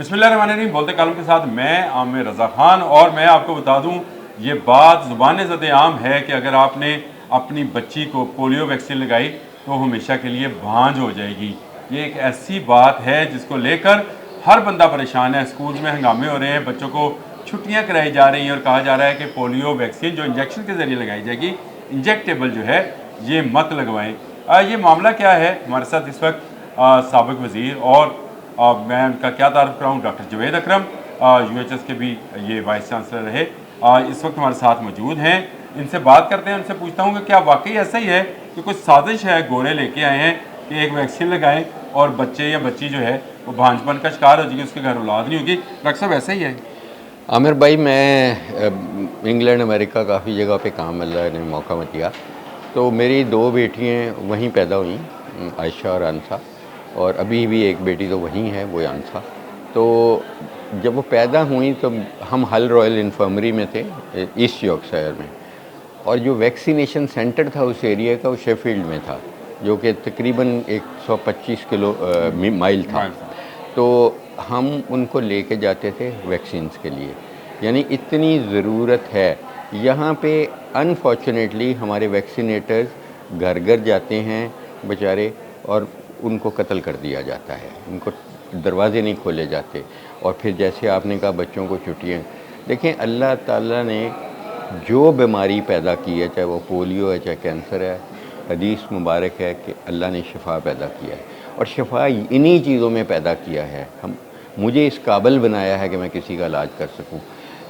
बिस्मिल्लाहिर्रहमानिर्रहीम। बोलते कालम के साथ मैं आमिर रज़ा ख़ान। और मैं आपको बता दूं, ये बात ज़ुबान ज़द आम है कि अगर आपने अपनी बच्ची को पोलियो वैक्सीन लगाई तो हमेशा के लिए भांज हो जाएगी। ये एक ऐसी बात है जिसको लेकर हर बंदा परेशान है। स्कूल में हंगामे हो रहे हैं, बच्चों को छुट्टियां कराई जा रही हैं और कहा जा रहा है कि पोलियो वैक्सीन जो इंजेक्शन के ज़रिए लगाई जाएगी, इंजेक्टेबल जो है, ये मत लगवाएं। ये मामला क्या है? हमारे साथ इस वक्त साबिक़ वज़ीर और मैं उनका क्या तारुफ कराऊँ, डॉक्टर जवेद अकरम, UHS के भी ये वाइस चांसलर रहे, इस वक्त हमारे साथ मौजूद हैं। इनसे बात करते हैं, उनसे पूछता हूँ कि क्या वाकई ऐसा ही है कि कुछ साजिश है, गोरे लेके आए हैं कि एक वैक्सीन लगाएं और बच्चे या बच्ची जो है वो भांजपन का शिकार हो जाएगी, उसके घर औलाद नहीं होगी। डॉक्टर साहब, ऐसा ही है? आमिर भाई, मैं इंग्लैंड अमेरिका काफ़ी जगह पे काम अल्लाह ने मौका मत दिया, तो मेरी दो बेटियाँ वहीं पैदा हुई, आयशा और आंसा, और अभी भी एक बेटी तो वहीं है, वो आंसा। तो जब वो पैदा हुई तो हम हल रॉयल इन्फर्मरी में थे, ईस्ट यॉर्कशायर में, और जो वैक्सीनेशन सेंटर था उस एरिया का वो शेफील्ड में था, जो कि तकरीबन 125 माइल था। तो हम उनको लेके जाते थे वैक्सीन्स के लिए, यानी इतनी ज़रूरत है यहाँ पे। अनफॉर्चुनेटली हमारे वैक्सीनेटर्स घर घर जाते हैं बेचारे, और उनको कत्ल कर दिया जाता है, उनको दरवाजे नहीं खोले जाते। और फिर जैसे आपने कहा बच्चों को छुट्टियाँ, देखें अल्लाह ताला ने जो बीमारी पैदा की है, चाहे वो पोलियो है चाहे कैंसर है, हदीस मुबारक है कि अल्लाह ने शिफा पैदा किया है, और शिफा इन्हीं चीज़ों में पैदा किया है। मुझे इस काबिल बनाया है कि मैं किसी का इलाज कर सकूं।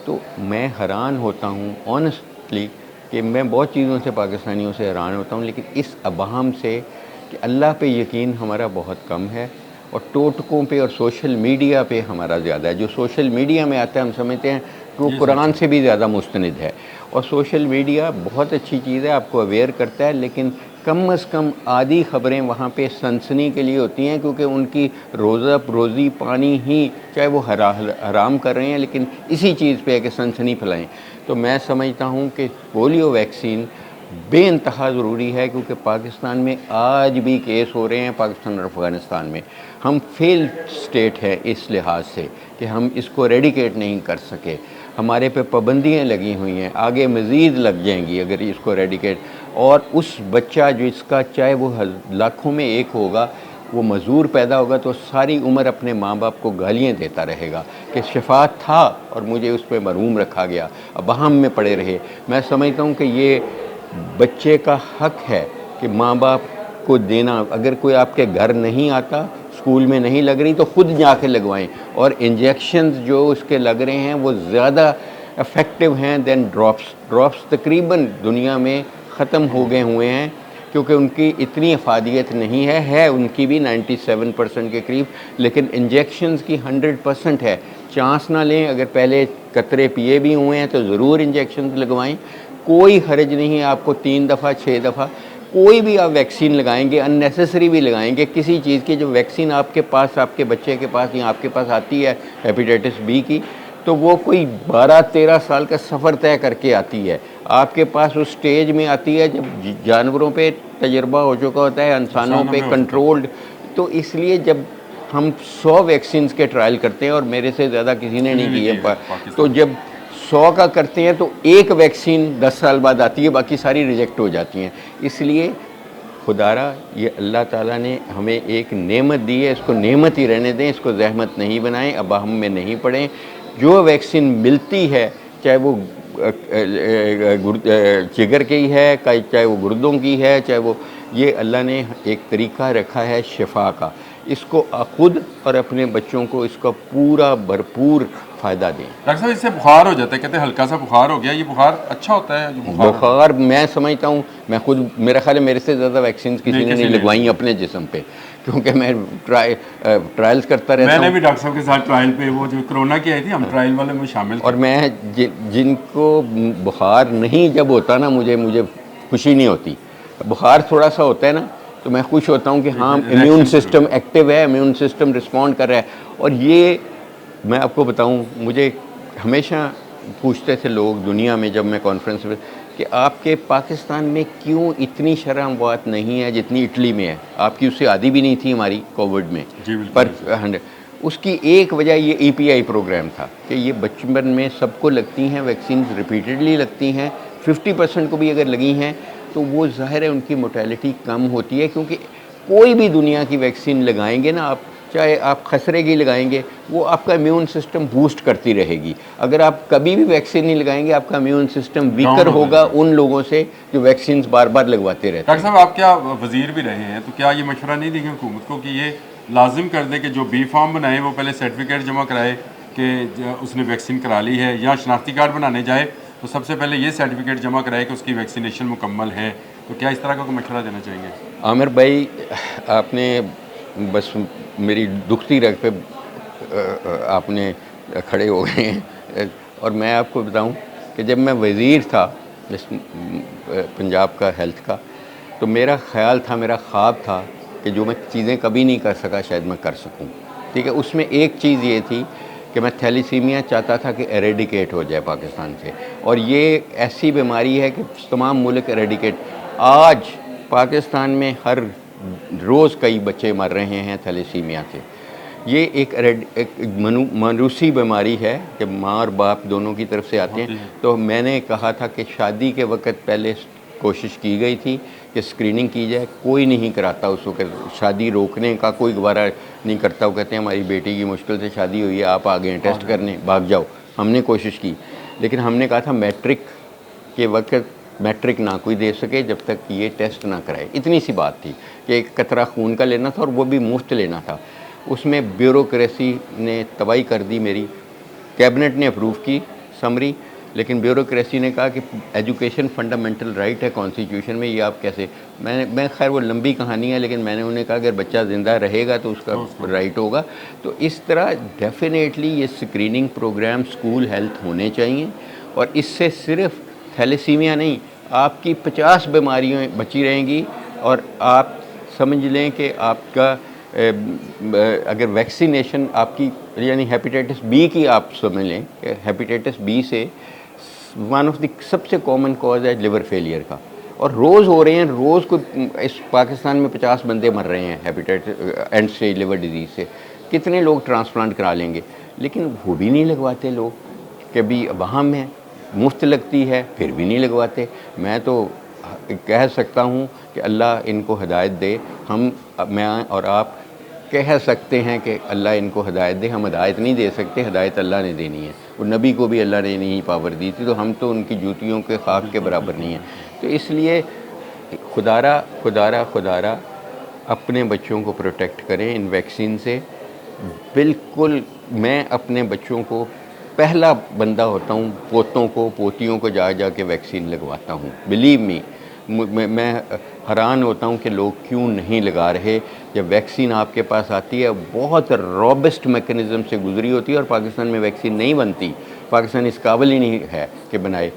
तो मैं हैरान होता हूं ऑनेस्टली कि मैं बहुत चीज़ों से, पाकिस्तानियों से हैरान होता हूं, लेकिन इस अवाम से कि अल्लाह पे यकीन हमारा बहुत कम है और टोटकों पे और सोशल मीडिया पे हमारा ज़्यादा है। जो सोशल मीडिया में आता है हम समझते हैं कि वो कुरान से भी ज़्यादा मुस्तनिद है। और सोशल मीडिया बहुत अच्छी चीज़ है, आपको अवेयर करता है, लेकिन कम से कम आधी ख़बरें वहाँ पे सनसनी के लिए होती हैं, क्योंकि उनकी रोज़ी पानी ही, चाहे वो हराम कर रहे हैं, लेकिन इसी चीज़ पे है कि सनसनी फैलाएं। तो मैं समझता हूँ कि पोलियो वैक्सीन बेइंतहा ज़रूरी है, क्योंकि पाकिस्तान में आज भी केस हो रहे हैं, पाकिस्तान और अफ़गानिस्तान में। हम फेल्ड स्टेट है इस लिहाज से कि हम इसको रेडिकेट नहीं कर सके। हमारे पे पाबंदियाँ लगी हुई हैं, आगे मज़ीद लग जाएंगी अगर इसको रेडिकेट। और उस बच्चा जो इसका, चाहे वो लाखों में एक होगा, वो मज़दूर पैदा होगा तो सारी उम्र अपने माँ बाप को गालियाँ देता रहेगा कि शिफा था और मुझे उस पर मरहूम रखा गया, अब हम में पड़े रहे। मैं समझता हूँ कि ये बच्चे का हक है कि माँ बाप को देना। अगर कोई आपके घर नहीं आता, स्कूल में नहीं लग रही, तो खुद जाके लगवाएं। और इंजेक्शंस जो उसके लग रहे हैं वो ज़्यादा इफ़ेक्टिव हैं दैन ड्रॉप्स तकरीबन दुनिया में ख़त्म हो गए हुए हैं, क्योंकि उनकी इतनी अफादियत नहीं है उनकी भी 97% के करीब, लेकिन इंजेक्शंस की 100% है। चांस ना लें, अगर पहले कतरे पिए भी हुए हैं तो ज़रूर इंजेक्शन लगवाएं। कोई हर्ज नहीं है, आपको 3 दफ़ा 6 दफ़ा कोई भी आप वैक्सीन लगाएंगे, अननेसेसरी भी लगाएंगे किसी चीज़ की, जो वैक्सीन आपके पास, आपके बच्चे के पास या आपके पास आती है हेपेटाइटिस बी की, तो वो कोई 12-13 साल का सफ़र तय करके आती है। आपके पास उस स्टेज में आती है जब जानवरों पे तजर्बा हो चुका होता है, इंसानों पे कंट्रोल्ड। तो इसलिए जब हम 100 वैक्सीन के ट्रायल करते हैं, और मेरे से ज़्यादा किसी ने नहीं किए, तो जब 100 का करते हैं तो एक वैक्सीन 10 साल बाद आती है, बाकी सारी रिजेक्ट हो जाती हैं। इसलिए खुदारा, ये अल्लाह ताला ने हमें एक नेमत दी है, इसको नेमत ही रहने दें, इसको ज़हमत नहीं बनाएं, अब हम में नहीं पड़ें। जो वैक्सीन मिलती है, चाहे वो जिगर की है, चाहे वो गुर्दों की है, चाहे वो, ये अल्लाह ने एक तरीक़ा रखा है शिफा का, इसको खुद और अपने बच्चों को इसका पूरा भरपूर फ़ायदा दें। डॉक्टर साहब, इससे बुखार हो जाता है, कहते हैं हल्का सा बुखार हो गया, ये बुखार अच्छा होता है? जो बुखार मैं समझता हूँ, मैं खुद, मेरा ख्याल है मेरे से ज़्यादा वैक्सीन किसी ने नहीं लगवाई अपने जिस्म पे, क्योंकि मैं ट्रायल्स करता रहता हूँ। मैंने भी डॉक्टर साहब के साथ ट्रायल पे, वो जो कोरोना की आई थी, हम ट्रायल वाले में शामिल थे। और मैं जिनको बुखार नहीं जब होता ना, मुझे खुशी नहीं होती। बुखार थोड़ा सा होता है ना, तो मैं खुश होता हूँ कि हाँ, इम्यून सिस्टम एक्टिव है, इम्यून सिस्टम रिस्पॉन्ड कर रहा है। और ये मैं आपको बताऊँ, मुझे हमेशा पूछते थे लोग दुनिया में, जब मैं कॉन्फ्रेंस में, कि आपके पाकिस्तान में क्यों इतनी शरह अमवात नहीं है जितनी इटली में है। आपकी उससे आदि भी नहीं थी हमारी कोविड में, जी पर उसकी एक वजह ये EPI प्रोग्राम था कि ये बचपन में सबको लगती हैं वैक्सीन, रिपीटेडली लगती हैं, 50% को भी अगर लगी हैं तो वो ज़ाहिर है उनकी मोर्टेलिटी कम होती है, क्योंकि कोई भी दुनिया की वैक्सीन लगाएंगे ना आप, चाहे आप खसरे की लगाएंगे, वो आपका इम्यून सिस्टम बूस्ट करती रहेगी। अगर आप कभी भी वैक्सीन नहीं लगाएंगे, आपका इम्यून सिस्टम वीकर होगा उन लोगों से जो वैक्सीन बार बार लगवाते रहते हैं। डॉक्टर साहब, आप क्या वजीर भी रहे हैं, तो क्या ये मशवरा नहीं देंगे हुकूमत को कि ये लाजिम कर दे कि जो बी फॉर्म बनाए वो पहले सर्टिफिकेट जमा कराए कि उसने वैक्सीन करा ली है, या शनाख्ती कार्ड बनाने जाए तो सबसे पहले ये सर्टिफिकेट जमा कराए कि उसकी वैक्सीनेशन मुकम्मल है? तो क्या इस तरह का कोई मशवरा देना चाहेंगे? आमिर भाई, आपने बस मेरी दुखती रग पे आपने खड़े हो गए हैं। और मैं आपको बताऊं कि जब मैं वज़ीर था इस पंजाब का हेल्थ का, तो मेरा ख़्याल था, मेरा ख्वाब था कि जो मैं चीज़ें कभी नहीं कर सका शायद मैं कर सकूं। ठीक है, उसमें एक चीज़ ये थी कि मैं थैलीसीमिया चाहता था कि एरेडिकेट हो जाए पाकिस्तान से, और ये ऐसी बीमारी है कि तमाम मुल्क एरेडिकेट। आज पाकिस्तान में हर रोज़ कई बच्चे मर रहे हैं थैलीसीमिया से। ये एक मायूसी बीमारी है कि माँ और बाप दोनों की तरफ से आते हैं। तो मैंने कहा था कि शादी के वक्त पहले कोशिश की गई थी कि स्क्रीनिंग की जाए, कोई नहीं कराता उस वक्त, शादी रोकने का कोई गवारा नहीं करता। वो कहते हैं हमारी बेटी की मुश्किल से शादी हुई है, आप आ गए हैं टेस्ट करने, भाग जाओ। हमने कोशिश की, लेकिन हमने कहा था मैट्रिक के वक्त मैट्रिक ना कोई दे सके जब तक ये टेस्ट ना कराए। इतनी सी बात थी कि एक कतरा खून का लेना था और वो भी मुफ्त लेना था। उसमें ब्यूरोक्रेसी ने तबाही कर दी मेरी। कैबिनेट ने अप्रूव की समरी, लेकिन ब्यूरोक्रेसी ने कहा कि एजुकेशन फंडामेंटल राइट है कॉन्स्टिट्यूशन में, ये आप कैसे। मैं खैर वो लंबी कहानी है, लेकिन मैंने उन्हें कहा अगर बच्चा ज़िंदा रहेगा तो उसका राइट होगा। तो इस तरह डेफिनेटली ये स्क्रीनिंग प्रोग्राम स्कूल हेल्थ होने चाहिए, और इससे सिर्फ थैलेसीमिया नहीं, आपकी 50 बीमारियाँ बची रहेंगी। और आप समझ लें कि आपका अगर वैक्सीनेशन आपकी, यानी हेपेटाइटिस बी की आप समझ लें कि हेपेटाइटिस बी से वन ऑफ द सबसे कॉमन कॉज है लिवर फेलियर का, और रोज़ हो रहे हैं। रोज़ को इस पाकिस्तान में 50 बंदे मर रहे हैं hepatitis and stage liver disease से। कितने लोग ट्रांसप्लांट करा लेंगे, लेकिन वो भी नहीं लगवाते लोग, कभी वहाँ में मुफ्त लगती है फिर भी नहीं लगवाते। मैं तो कह सकता हूँ कि अल्लाह इनको हिदायत दे। मैं और आप कह सकते हैं कि अल्लाह इनको हिदायत दे, हम हिदायत नहीं दे सकते, हिदायत अल्लाह ने देनी है। और नबी को भी अल्लाह ने नहीं पावर दी थी, तो हम तो उनकी जूतियों के खाक के बराबर नहीं हैं। तो इसलिए खुदारा अपने बच्चों को प्रोटेक्ट करें इन वैक्सीन से। बिल्कुल, मैं अपने बच्चों को पहला बंदा होता हूँ, पोतों को पोतियों को जा के वैक्सीन लगवाता हूँ। बिलीव मी, मैं हैरान होता हूँ कि लोग क्यों नहीं लगा रहे। जब वैक्सीन आपके पास आती है, बहुत रॉबस्ट मैकेनिज़्म से गुजरी होती है, और पाकिस्तान में वैक्सीन नहीं बनती। पाकिस्तान इस काबिल ही नहीं है कि बनाए।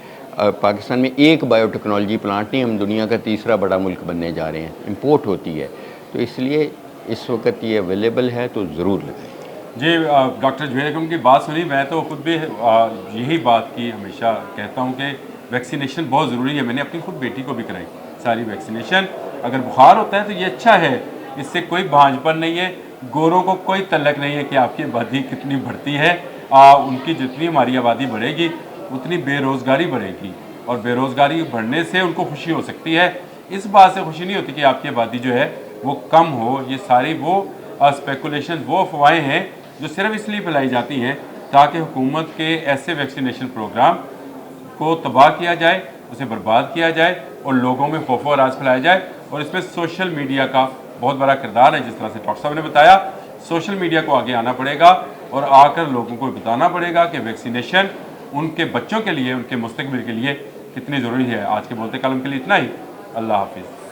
पाकिस्तान में एक बायोटेक्नोलॉजी प्लांट नहीं, हम दुनिया का तीसरा बड़ा मुल्क बनने जा रहे हैं, इंपोर्ट होती है। तो इसलिए इस वक्त ये अवेलेबल है तो ज़रूर लगाएं। जी, डॉक्टर जुबैर अकरम की बात सुनी, मैं तो खुद भी यही बात की हमेशा कहता हूँ कि वैक्सीनेशन बहुत ज़रूरी है। मैंने अपनी खुद बेटी को भी कराई सारी वैक्सीनेशन। अगर बुखार होता है तो ये अच्छा है, इससे कोई भांजपन नहीं है, गोरों को कोई तल्लक नहीं है कि आपकी आबादी कितनी बढ़ती है। उनकी जितनी हमारी आबादी बढ़ेगी उतनी बेरोज़गारी बढ़ेगी, और बेरोज़गारी बढ़ने से उनको खुशी हो सकती है। इस बात से खुशी नहीं होती कि आपकी आबादी जो है वो कम हो। ये सारी वो स्पेकुलेशन, वो अफवाहें हैं जो सिर्फ इसलिए फैलाई जाती हैं ताकि हुकूमत के ऐसे वैक्सीनेशन प्रोग्राम को तबाह किया जाए, उसे बर्बाद किया जाए, और लोगों में खौफ और राज फैलाया जाए। और इसमें सोशल मीडिया का बहुत बड़ा किरदार है। जिस तरह से डॉक्टर साहब ने बताया, सोशल मीडिया को आगे आना पड़ेगा और आकर लोगों को बताना पड़ेगा कि वैक्सीनेशन उनके बच्चों के लिए, उनके मुस्तकबिल के लिए कितनी ज़रूरी है। आज के बोलते कलम के लिए इतना ही। अल्लाह हाफिज़।